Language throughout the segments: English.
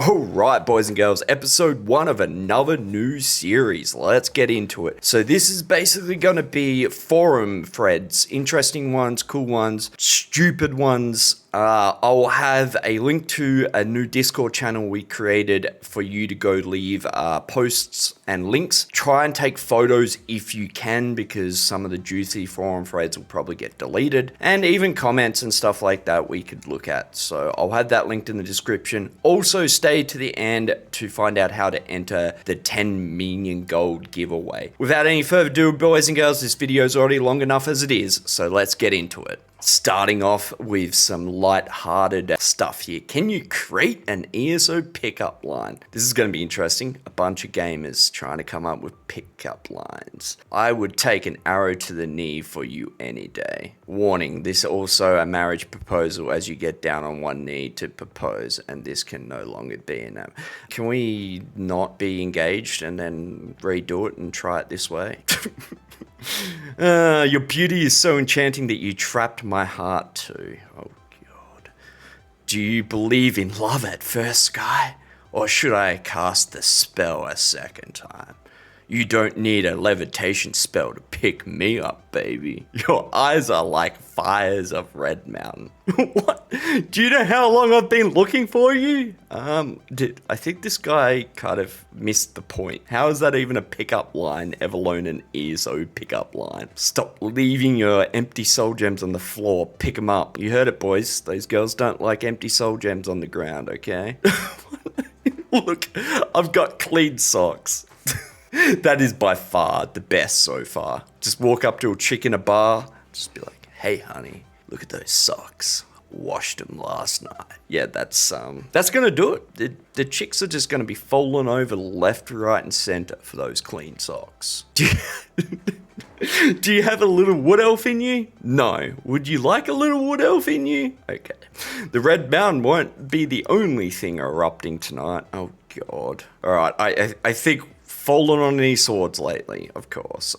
Alright, boys and girls, episode 1 of another new series. Let's get into it. So this is basically going to be forum threads, interesting ones, cool ones, stupid ones. I'll have a link to a new Discord channel we created for you to go leave posts and links. Try and take photos if you can, because some of the juicy forum threads will probably get deleted, and even comments and stuff like that we could look at. So I'll have that linked in the description. Also, stay to the end to find out how to enter the 10 million gold giveaway. Without any further ado, boys and girls, this video is already long enough as it is, so let's get into it. Starting off with some light-hearted stuff here. Can you create an ESO pickup line? This is going to be interesting. A bunch of gamers trying to come up with pickup lines. I would take an arrow to the knee for you any day. Warning, this is also a marriage proposal as you get down on one knee to propose, and this can no longer be in them. Can we not be engaged and then redo it and try it this way? Your beauty is so enchanting that you trapped my heart too. Oh God. Do you believe in love at first, Sky? Or should I cast the spell a second time? You don't need a levitation spell to pick me up, baby. Your eyes are like fires of Red Mountain. What? Do you know how long I've been looking for you? I think this guy kind of missed the point. How is that even a pickup line, ever alone an ESO pickup line? Stop leaving your empty soul gems on the floor. Pick them up. You heard it, boys. Those girls don't like empty soul gems on the ground, okay? Look, I've got clean socks. That is by far the best so far. Just walk up to a chick in a bar, just be like, hey honey, look at those socks. Washed them last night. Yeah, that's gonna do it. The chicks are just gonna be falling over left, right, and center for those clean socks. Do you have a little wood elf in you? No. Would you like a little wood elf in you? Okay. The Red Mountain won't be the only thing erupting tonight. Oh God. Alright, I think fallen on any swords lately, of course.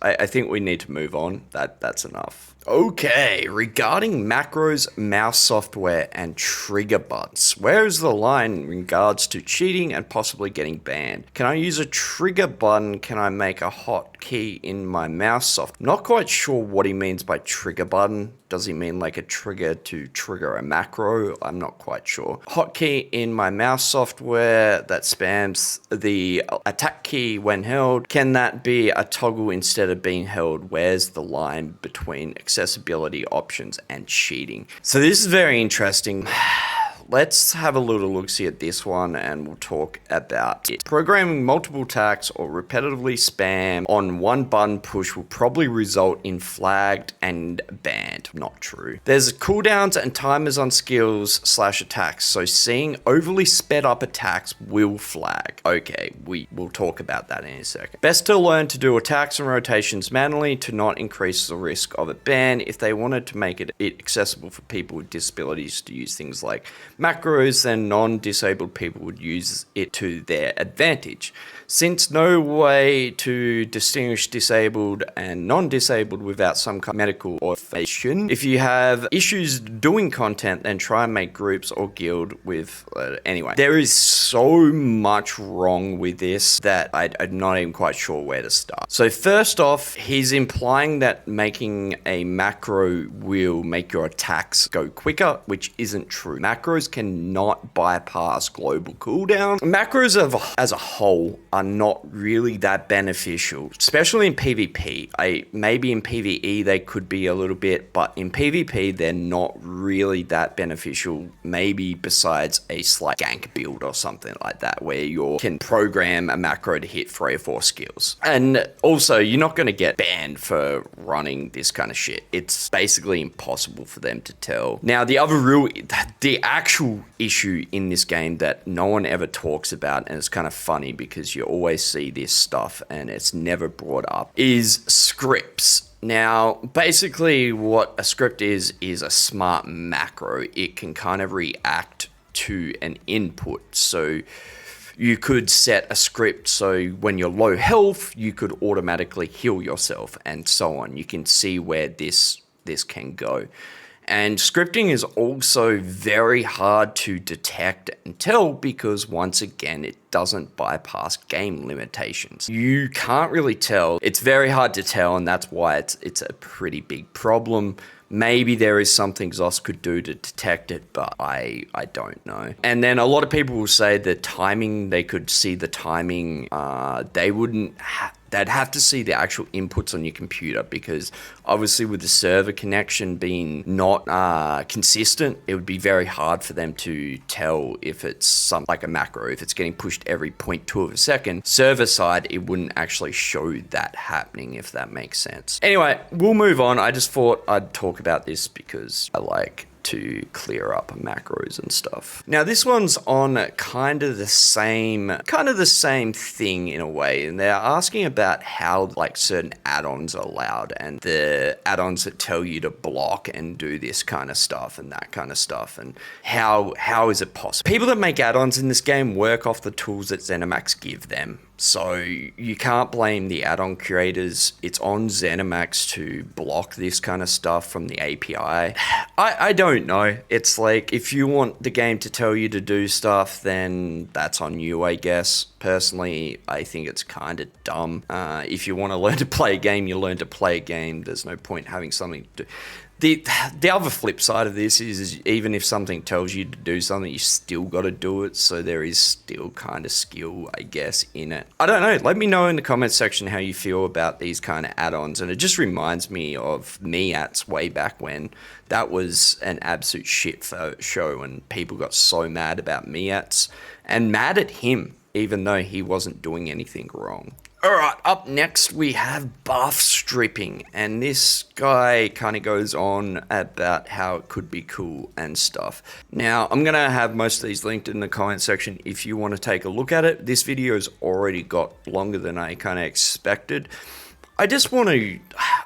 I think we need to move on. That's enough. Okay, regarding macros, mouse software, and trigger buttons, where is the line in regards to cheating and possibly getting banned? Can I use a trigger button? Can I make a hotkey in my mouse software? Not quite sure what he means by trigger button. Does he mean like a trigger to trigger a macro? I'm not quite sure. Hotkey in my mouse software that spams the attack key when held. Can that be a toggle instead of being held? Where's the line between accessibility options and cheating? So this is very interesting. Let's have a little look-see at this one and we'll talk about it. Programming multiple attacks or repetitively spam on one button push will probably result in flagged and banned. Not true. There's cooldowns and timers on skills / attacks, so seeing overly sped up attacks will flag. Okay, we will talk about that in a second. Best to learn to do attacks and rotations manually to not increase the risk of a ban. If they wanted to make it accessible for people with disabilities to use things like macros, then non-disabled people would use it to their advantage. Since no way to distinguish disabled and non-disabled without some kind of medical authorization, if you have issues doing content, then try and make groups or guild with... anyway, there is so much wrong with this that I'm not even quite sure where to start. So first off, he's implying that making a macro will make your attacks go quicker, which isn't true. Macros cannot bypass global cooldowns. Macros as a whole are not really that beneficial, especially in PvP. Maybe in PvE they could be a little bit, but in PvP they're not really that beneficial, maybe besides a slight gank build or something like that, where you can program a macro to hit 3 or 4 skills. And also, you're not going to get banned for running this kind of shit. It's basically impossible for them to tell. Now, the actual issue in this game that no one ever talks about, and it's kind of funny because you always see this stuff and it's never brought up, is scripts. Now, basically what a script is a smart macro. It can kind of react to an input. So you could set a script so when you're low health, you could automatically heal yourself and so on. You can see where this can go. And scripting is also very hard to detect and tell because once again, it doesn't bypass game limitations. You can't really tell. It's very hard to tell, and that's why it's a pretty big problem. Maybe there is something Zos could do to detect it, but I don't know. And then a lot of people will say the timing, they could see the timing, they'd have to see the actual inputs on your computer because obviously with the server connection being not consistent, it would be very hard for them to tell if it's something like a macro, if it's getting pushed every 0.2 of a second. Server side, it wouldn't actually show that happening, if that makes sense. Anyway, we'll move on. I just thought I'd talk about this because I like to clear up macros and stuff. Now this one's on kind of the same thing in a way, and they're asking about how like certain add-ons are allowed and the add-ons that tell you to block and do this kind of stuff and that kind of stuff, and how is it possible? People that make add-ons in this game work off the tools that ZeniMax give them. So you can't blame the add-on creators. It's on ZeniMax to block this kind of stuff from the API. I don't know. It's like, if you want the game to tell you to do stuff, then that's on you, I guess. Personally, I think it's kind of dumb. If you want to learn to play a game, you learn to play a game. There's no point having something to do. The other flip side of this is even if something tells you to do something, you still got to do it. So there is still kind of skill, I guess, in it. I don't know. Let me know in the comments section how you feel about these kind of add-ons. And it just reminds me of Miats way back when. That was an absolute shit show and people got so mad about Miats and mad at him, even though he wasn't doing anything wrong. Alright, up next we have buff stripping, and this guy kind of goes on about how it could be cool and stuff. Now, I'm going to have most of these linked in the comment section if you want to take a look at it. This video has already got longer than I kind of expected. I just want to,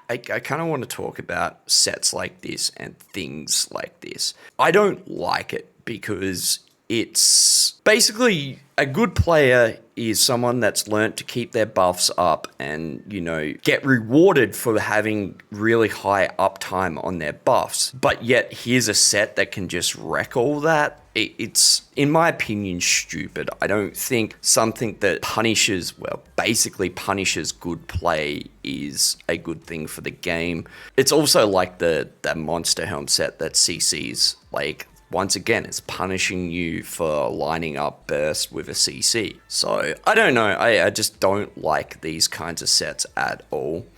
I kind of want to talk about sets like this and things like this. I don't like it because it's basically a good player is someone that's learnt to keep their buffs up and, you know, get rewarded for having really high uptime on their buffs. But yet here's a set that can just wreck all that. It's, in my opinion, stupid. I don't think something that punishes, well, basically punishes good play is a good thing for the game. It's also like the Monster Helm set that CCs, like, once again, it's punishing you for lining up burst with a CC. So, I don't know. I just don't like these kinds of sets at all.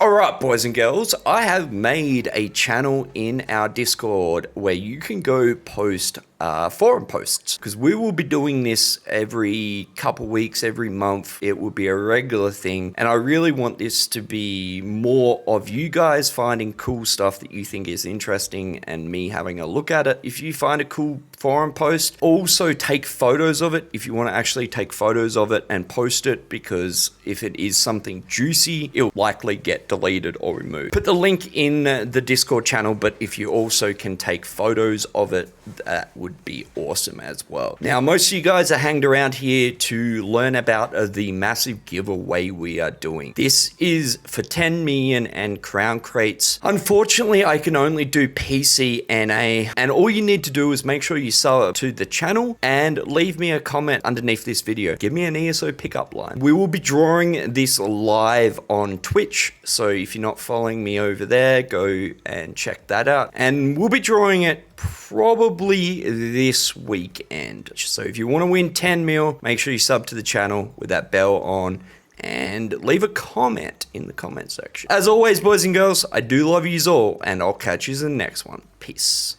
Alright, boys and girls, I have made a channel in our Discord where you can go post forum posts, because we will be doing this every couple weeks, every month. It will be a regular thing, and I really want this to be more of you guys finding cool stuff that you think is interesting and me having a look at it. If you find a cool forum post, also take photos of it if you want to actually take photos of it and post it, because if it is something juicy, it'll likely get deleted or removed. Put the link in the Discord channel, but if you also can take photos of it, that would be awesome as well. Now, most of you guys are hanged around here to learn about the massive giveaway we are doing. This is for 10 million and crown crates. Unfortunately, I can only do PC NA, and all you need to do is make sure you sub to the channel and leave me a comment underneath this video. Give me an ESO pickup line. We will be drawing this live on Twitch, so if you're not following me over there, go and check that out. And we'll be drawing it probably this weekend. So if you want to win 10 mil, make sure you sub to the channel with that bell on and leave a comment in the comment section. As always, boys and girls, I do love yous all, and I'll catch you in the next one. Peace.